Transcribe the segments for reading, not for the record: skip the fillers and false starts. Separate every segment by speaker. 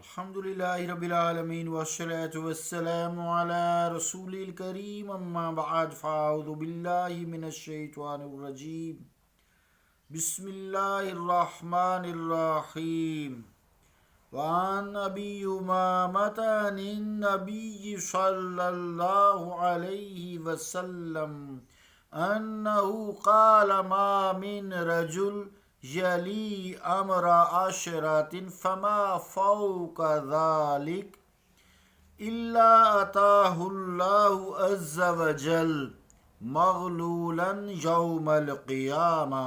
Speaker 1: الحمدللہ رب العالمین والصلاة والسلام علی رسول الکریم اما بعد فاعوذ باللہ من الشیطان الرجیم بسم اللہ الرحمن الرحیم وعن ابی امامۃ عن النبی صلی اللہ علیہ وسلم انہ قال ما من رجل یلی امر عشرات فما فوق ذلك الا اتاه الله عز وجل مغلولا يوم القيامة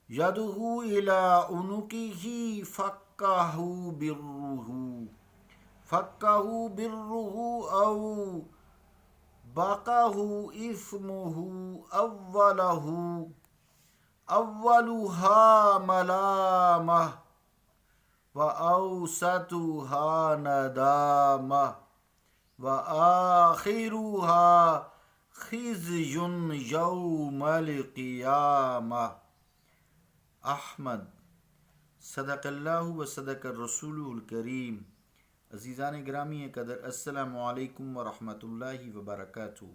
Speaker 1: يده الى عنقه فكه بره او بقه اثمه اولها ملامہ وأوسطها ندامہ وآخرها خزي يوم القيامة۔ احمد۔ صدق اللہ و صدق الرسول الکریم۔ عزیزان گرامی قدر، السلام علیکم ورحمۃ اللہ وبرکاتہ۔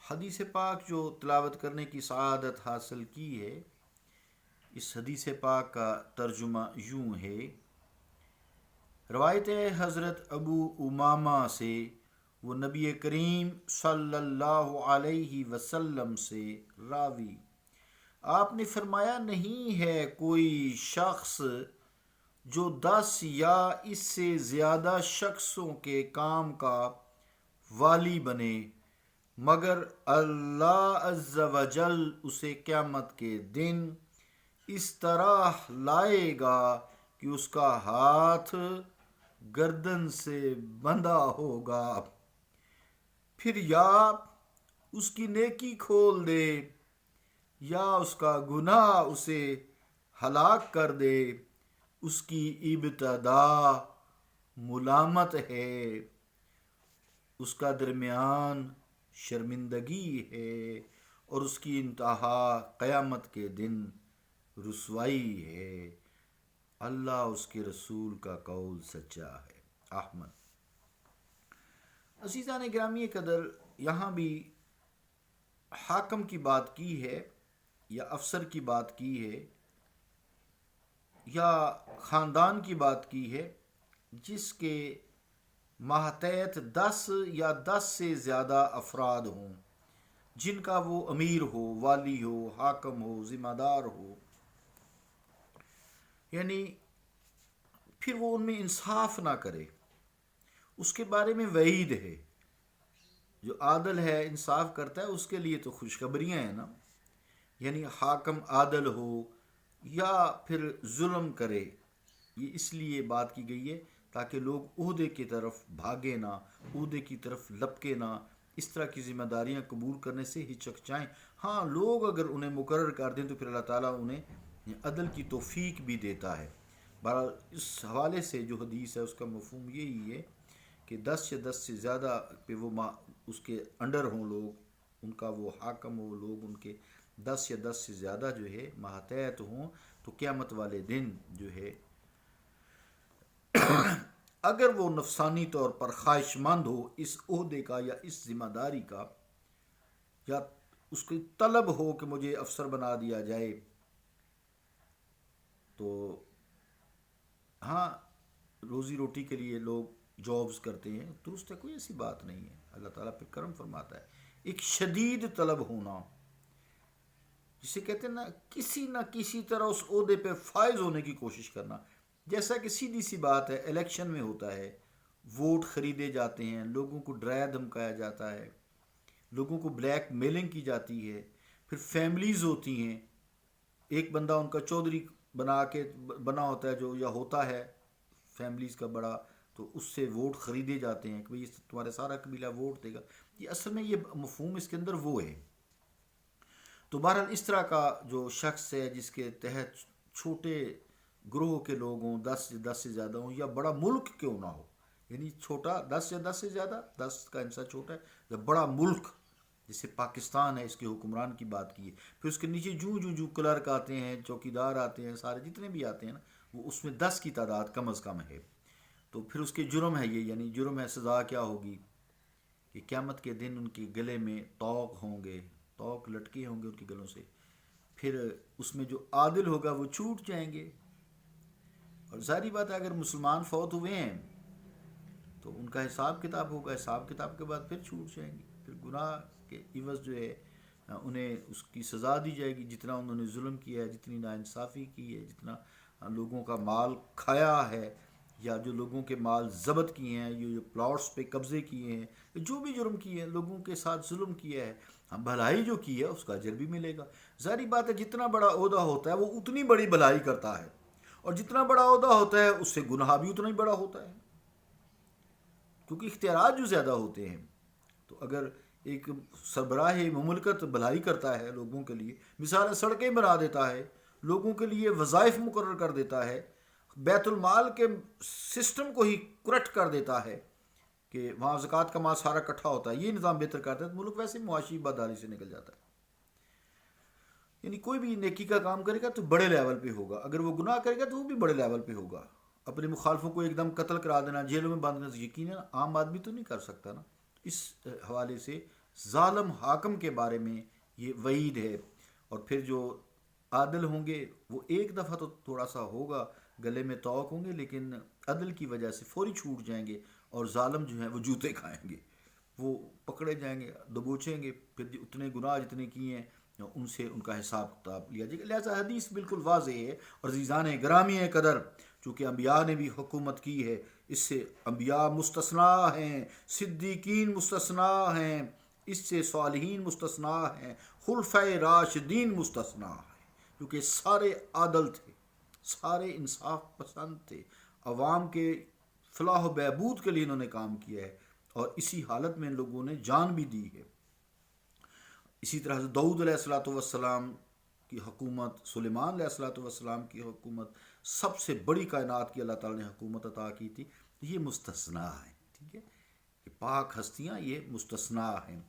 Speaker 1: حدیث پاک جو تلاوت کرنے کی سعادت حاصل کی ہے، اس حدیث پاک کا ترجمہ یوں ہے۔ روایت حضرت ابو امامہ سے، وہ نبی کریم صلی اللہ علیہ وسلم سے راوی، آپ نے فرمایا نہیں ہے کوئی شخص جو 10 یا اس سے زیادہ شخصوں کے کام کا والی بنے، مگر اللہ عز و جل اسے قیامت کے دن اس طرح لائے گا کہ اس کا ہاتھ گردن سے بندھا ہوگا، پھر یا اس کی نیکی کھول دے یا اس کا گناہ اسے ہلاک کر دے۔ اس کی ابتدا ملامت ہے، اس کا درمیان شرمندگی ہے، اور اس کی انتہا قیامت کے دن رسوائی ہے۔ اللہ اس کے رسول کا قول سچا ہے۔ احمد۔ عزیزان گرامی قدر، یہاں بھی حاکم کی بات کی ہے یا افسر کی بات کی ہے یا خاندان کی بات کی ہے جس کے ماتحت 10 یا 10 سے زیادہ افراد ہوں، جن کا وہ امیر ہو، والی ہو، حاکم ہو، ذمہ دار ہو، یعنی پھر وہ ان میں انصاف نہ کرے، اس کے بارے میں وعید ہے۔ جو عادل ہے، انصاف کرتا ہے، اس کے لیے تو خوشخبریاں ہیں نا، یعنی حاکم عادل ہو یا پھر ظلم کرے، یہ اس لیے بات کی گئی ہے تاکہ لوگ عہدے کی طرف بھاگے نہ، عہدے کی طرف لپکے نہ، اس طرح کی ذمہ داریاں قبول کرنے سے ہچکچائیں۔ ہاں، لوگ اگر انہیں مقرر کر دیں تو پھر اللہ تعالیٰ انہیں عدل کی توفیق بھی دیتا ہے۔ بہرحال اس حوالے سے جو حدیث ہے اس کا مفہوم یہی ہے کہ 10 یا 10 سے زیادہ پہ وہ اس کے انڈر ہوں لوگ، ان کا وہ حاکم ہو، لوگ ان کے 10 یا 10 سے زیادہ جو ہے ماتحت ہوں، تو قیامت والے دن جو ہے اگر وہ نفسانی طور پر خواہش مند ہو اس عہدے کا یا اس ذمہ داری کا، یا اس کی طلب ہو کہ مجھے افسر بنا دیا جائے، تو ہاں، روزی روٹی کے لیے لوگ جابز کرتے ہیں، درست ہے، کوئی ایسی بات نہیں ہے، اللہ تعالیٰ پہ کرم فرماتا ہے۔ ایک شدید طلب ہونا، جسے کہتے ہیں نہ کسی طرح اس عہدے پہ فائز ہونے کی کوشش کرنا، جیسا کہ سیدھی سی بات ہے الیکشن میں ہوتا ہے، ووٹ خریدے جاتے ہیں، لوگوں کو ڈرایا دھمکایا جاتا ہے، لوگوں کو بلیک میلنگ کی جاتی ہے، پھر فیملیز ہوتی ہیں، ایک بندہ ان کا چودھری بنا ہوتا ہے جو، یا ہوتا ہے فیملیز کا بڑا، تو اس سے ووٹ خریدے جاتے ہیں کہ بھئی تمہارا سارا قبیلہ ووٹ دے گا۔ یہ اصل میں یہ مفہوم اس کے اندر وہ ہے۔ تو بہرحال اس طرح کا جو شخص ہے جس کے تحت چھوٹے گروہ کے لوگ ہوں، 10 سے زیادہ ہوں، یا بڑا ملک کیوں نہ ہو، یعنی چھوٹا 10 یا 10 سے زیادہ، 10 کا حصہ چھوٹا ہے، یا بڑا ملک جیسے پاکستان ہے، اس کے حکمران کی بات کی ہے، پھر اس کے نیچے جو کلرک آتے ہیں، چوکیدار آتے ہیں، سارے جتنے بھی آتے ہیں نا، وہ اس میں 10 کی تعداد کم از کم ہے. تو پھر اس کے جرم ہے یہ، یعنی جرم ہے، سزا کیا ہوگی کہ قیامت کے دن ان کے گلے میں طوق ہوں گے، طوق لٹکے ہوں گے ان کے گلوں سے. پھر اس میں جو عادل ہوگا وہ چھوٹ جائیں گے. اور ظاہری بات ہے اگر مسلمان فوت ہوئے ہیں تو ان کا حساب کتاب ہوگا، حساب کتاب کے بعد پھر چھوٹ جائیں گے. پھر گناہ کے عوض جو ہے انہیں اس کی سزا دی جائے گی، جتنا انہوں نے ظلم کیا ہے، جتنی ناانصافی کی ہے، جتنا لوگوں کا مال کھایا ہے، یا جو لوگوں کے مال ضبط کیے ہیں، جو پلاٹس پہ قبضے کیے ہیں، جو بھی جرم کیے ہیں، لوگوں کے ساتھ ظلم کیا ہے، بھلائی جو کی ہے اس کا اجر بھی ملے گا. ظاہری بات ہے جتنا بڑا عہدہ ہوتا ہے وہ اتنی بڑی بھلائی کرتا ہے، اور جتنا بڑا عہدہ ہوتا ہے اس سے گناہ بھی اتنا ہی بڑا ہوتا ہے، کیونکہ اختیارات جو زیادہ ہوتے ہیں. تو اگر ایک سربراہ مملکت بھلائی کرتا ہے لوگوں کے لیے، مثال سڑکیں بنا دیتا ہے، لوگوں کے لیے وظائف مقرر کر دیتا ہے، بیت المال کے سسٹم کو ہی کرٹ کر دیتا ہے کہ وہاں زکوٰۃ کا مال سارا اکٹھا ہوتا ہے، یہ نظام بہتر کرتا ہے، تو ملک ویسے معاشی بدحالی سے نکل جاتا ہے. یعنی کوئی بھی نیکی کا کام کرے گا تو بڑے لیول پہ ہوگا، اگر وہ گناہ کرے گا تو وہ بھی بڑے لیول پہ ہوگا. اپنے مخالفوں کو ایک دم قتل کرا دینا، جیلوں میں بند کرنا، یقیناً عام آدمی تو نہیں کر سکتا نا. اس حوالے سے ظالم حاکم کے بارے میں یہ وعید ہے. اور پھر جو عادل ہوں گے وہ ایک دفعہ تو تھوڑا سا ہوگا، گلے میں طوق ہوں گے، لیکن عدل کی وجہ سے فوری چھوٹ جائیں گے. اور ظالم جو ہیں وہ جوتے کھائیں گے، وہ پکڑے جائیں گے، دبوچیں گے، پھر اتنے گناہ جتنے کیے ہیں ان سے ان کا حساب کتاب لیا جائے گا. لہٰذا حدیث بالکل واضح ہے. اور عزیزان گرامی قدر، چونکہ انبیاء نے بھی حکومت کی ہے، اس سے انبیاء مستثنا ہیں، صدیقین مستثنا ہیں، اس سے صالحین مستثنا ہیں، خلفۂ راشدین مستثنا ہیں، کیونکہ سارے عادل تھے، سارے انصاف پسند تھے، عوام کے فلاح و بہبود کے لیے انہوں نے کام کیا ہے، اور اسی حالت میں ان لوگوں نے جان بھی دی ہے. اسی طرح حضرت داؤد علیہ الصلوۃ والسلام کی حکومت، سلیمان علیہ الصلوۃ والسلام کی حکومت، سب سے بڑی کائنات کی اللہ تعالیٰ نے حکومت عطا کی تھی. یہ مستثنا ہے، ٹھیک ہے، یہ پاک ہستیاں یہ مستثنا ہیں،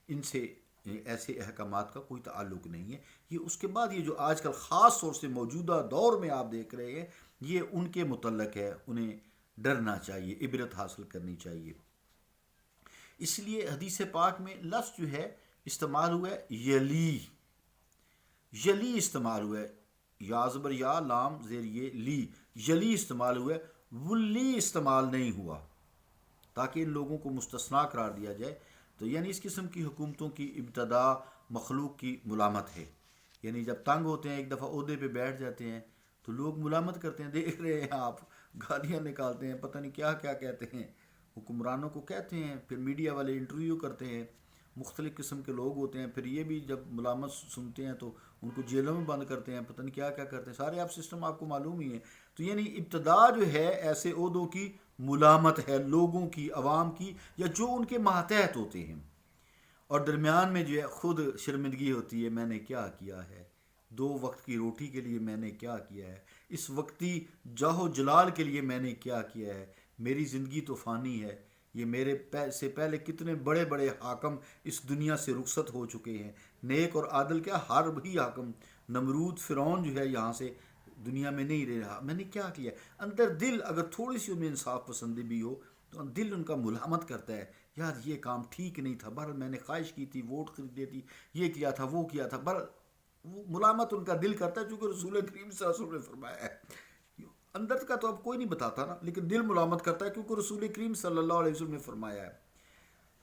Speaker 1: ان سے ایسے احکامات کا کوئی تعلق نہیں ہے. یہ اس کے بعد یہ جو آج کل خاص طور سے موجودہ دور میں آپ دیکھ رہے ہیں، یہ ان کے متعلق ہے، انہیں ڈرنا چاہیے، عبرت حاصل کرنی چاہیے. اس لیے حدیث پاک میں لفظ جو ہے استعمال ہوا ہے یلی، یلی استعمال ہوا ہے، یا زبر یا لام زیر یہ لی، یلی استعمال ہوا ہے، ولی استعمال نہیں ہوا، تاکہ ان لوگوں کو مستثنا قرار دیا جائے. تو یعنی اس قسم کی حکومتوں کی ابتدا مخلوق کی ملامت ہے. یعنی جب تنگ ہوتے ہیں ایک دفعہ عہدے پہ بیٹھ جاتے ہیں تو لوگ ملامت کرتے ہیں، دیکھ رہے ہیں آپ، گالیاں نکالتے ہیں، پتہ نہیں کیا کیا کہتے ہیں، حکمرانوں کو کہتے ہیں، پھر میڈیا والے انٹرویو کرتے ہیں، مختلف قسم کے لوگ ہوتے ہیں، پھر یہ بھی جب ملامت سنتے ہیں تو ان کو جیلوں میں بند کرتے ہیں، پتہ نہیں کیا کیا کرتے ہیں، سارے آپ سسٹم آپ کو معلوم ہی ہے. تو یعنی ابتدا جو ہے ایسے عہدوں کی ملامت ہے، لوگوں کی، عوام کی، یا جو ان کے ماتحت ہوتے ہیں، اور درمیان میں جو ہے خود شرمندگی ہوتی ہے، میں نے کیا کیا ہے، 2 وقت کی روٹی کے لیے میں نے کیا کیا ہے، اس وقتی جاہ و جلال کے لیے میں نے کیا کیا ہے، میری زندگی تو فانی ہے، یہ میرے سے پہلے کتنے بڑے بڑے حاکم اس دنیا سے رخصت ہو چکے ہیں، نیک اور عادل کیا ہر بھی حاکم، نمرود فرعون جو ہے یہاں سے دنیا میں نہیں رہ رہا، میں نے کیا کیا. اندر دل اگر تھوڑی سی ان میں انصاف پسندی بھی ہو تو دل ان کا ملامت کرتا ہے، یار یہ کام ٹھیک نہیں تھا، بہرحال میں نے خواہش کی تھی، ووٹ خریدی تھی، یہ کیا تھا، وہ کیا تھا، بہرحال وہ ملامت ان کا دل کرتا ہے، چونکہ رسول کریم صلی اللہ علیہ وسلم نے فرمایا ہے. اندر کا تو اب کوئی نہیں بتاتا نا، لیکن دل ملامت کرتا ہے کیونکہ رسول کریم صلی اللہ علیہ وسلم نے فرمایا ہے.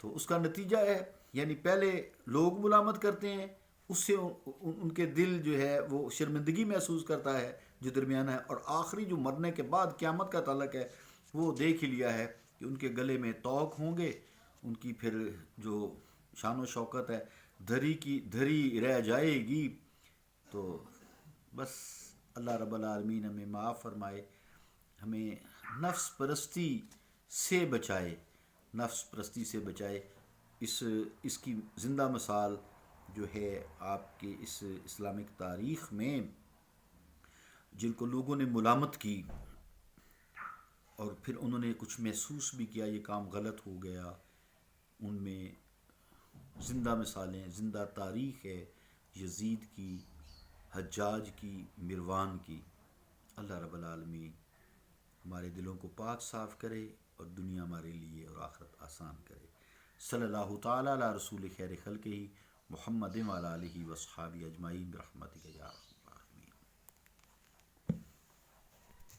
Speaker 1: تو اس کا نتیجہ ہے، یعنی پہلے لوگ ملامت کرتے ہیں، اس سے ان کے دل جو ہے وہ شرمندگی محسوس کرتا ہے جو درمیانہ ہے، اور آخری جو مرنے کے بعد قیامت کا تعلق ہے وہ دیکھ ہی لیا ہے کہ ان کے گلے میں طوق ہوں گے، ان کی پھر جو شان و شوکت ہے دھری کی دھری رہ جائے گی. تو بس اللہ رب العالمین ہمیں معاف فرمائے، ہمیں نفس پرستی سے بچائے، نفس پرستی سے بچائے. اس کی زندہ مثال جو ہے آپ کے اس اسلامک تاریخ میں جن کو لوگوں نے ملامت کی اور پھر انہوں نے کچھ محسوس بھی کیا یہ کام غلط ہو گیا، ان میں زندہ مثالیں، زندہ تاریخ ہے یزید کی، حجاج کی، مروان کی۔ اللہ رب العالمین ہمارے دلوں کو پاک صاف کرے اور دنیا ہمارے لیے اور آخرت آسان کرے۔ صلی اللہ تعالیٰ علی رسول خیر خلقہ محمد وعلی آلہ وصحابہ اجمعین برحمتک یا